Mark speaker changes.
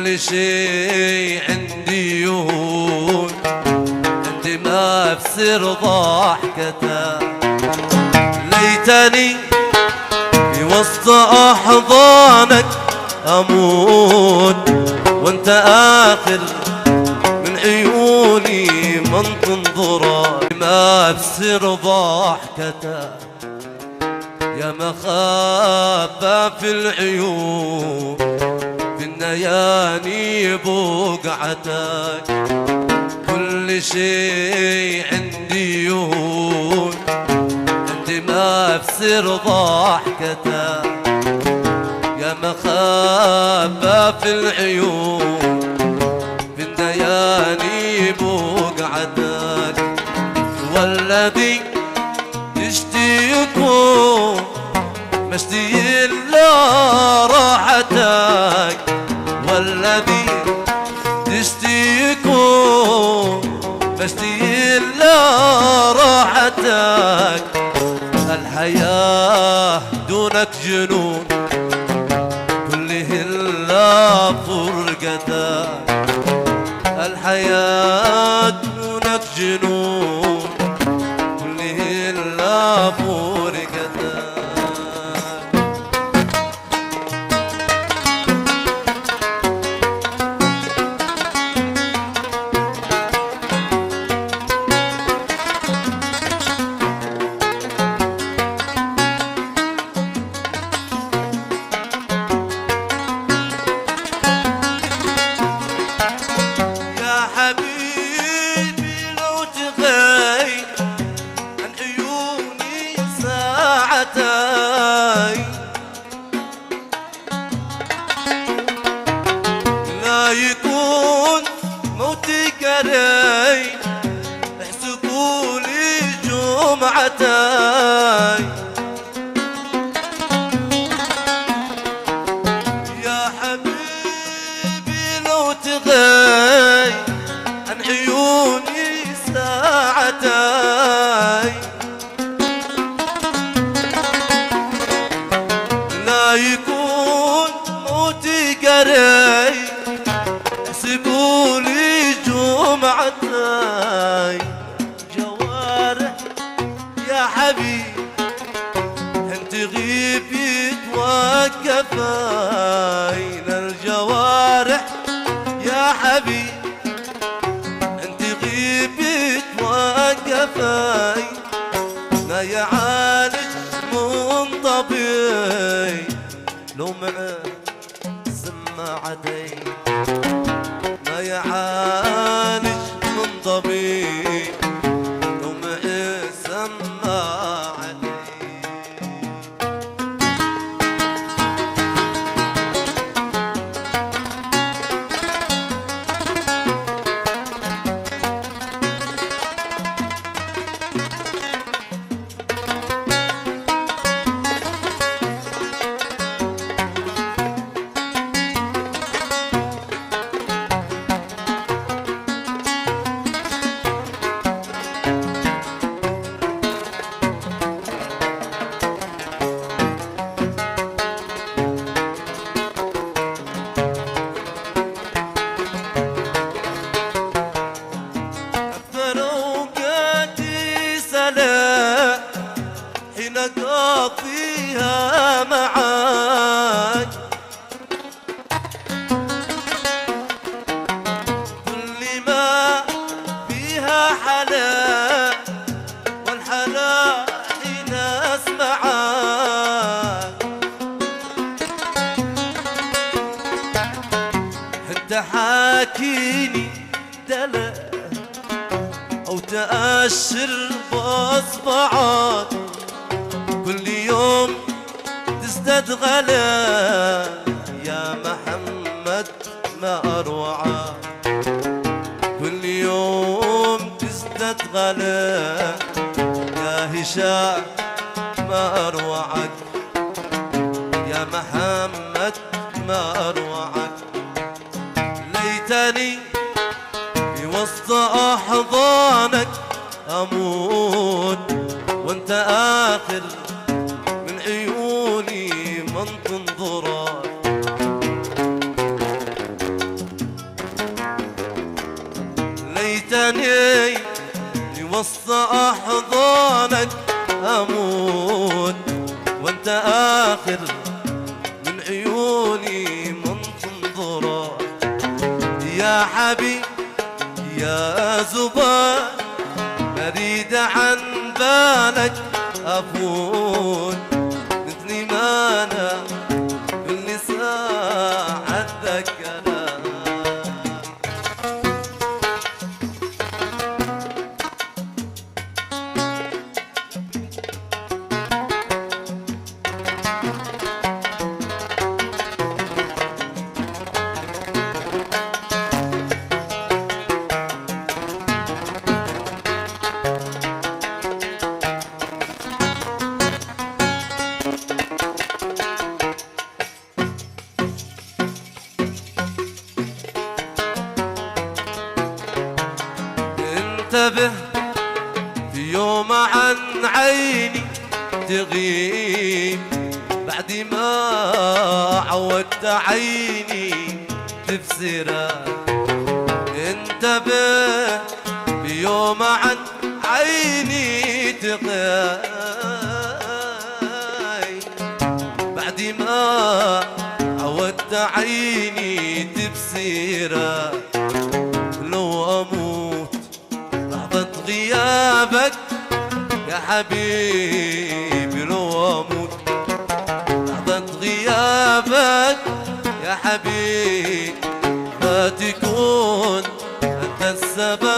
Speaker 1: كل شيء عندي يهون، انت ما بسر ضحكتك. ليتني في وسط احضانك اموت، وانت اخر من عيوني من تنظرك. ما بسر ضحكتك يا مخافة في العيون، في النياني بقعتك. كل شيء عندي يهون، انت ما بسر ضحكتك يا مخافة في العيون، في النياني بقعتك. والذي تشتيكم مشتي إلا راحتك، والذي تشتيكم مشتي إلا راحتك. الحياة دونك جنون، كله إلا فرقتك. الحياة دونك جنون، كله إلا فرقتك. لا يكون موتي كري، احسبوا لي جمعتي. يا حبيبي لو تغيب عن عيوني ساعتي، لا يكون موتي قريب، احسبوا لي جمعتي. جوارح يا حبيب انت غيبي توقفين. الجوارح يا حبيب انت غيبي توقفين. ما يعالج من طبيعي لو معه سماعتي، ما يعالج من طبيعي لو معه سماعتي. حين قاضيها معاك كل ما فيها حلا، والحلا حين اسمعك. انت حاكيني دلا او تأشر باصبعك، كل يوم تزداد غلا يا محمد ما أروعك. كل يوم تزداد غلا يا هشام ما أروعك، يا محمد ما أروعك. ليتني في وسط أحضانك أموت، وانت آخر من عيوني من تنظرك. وحشتني وسط أحضانك أموت وانت آخر من عيوني من تنظره يا حبيب يا زبان أريد عن بالك أفوت مثلي ما أنا كل ساعة أتذكرك. انتبه في يوم عن عيني تغيب بعد ما عودت عيني تبصرك. انتبه في يوم عن عيني تغيب بعد ما عودت عيني تبصرك. لو أموت لحظة غيابك يا حبيبي، لو أموت لحظة غيابك يا حبيبي، لا تكون أنت السبب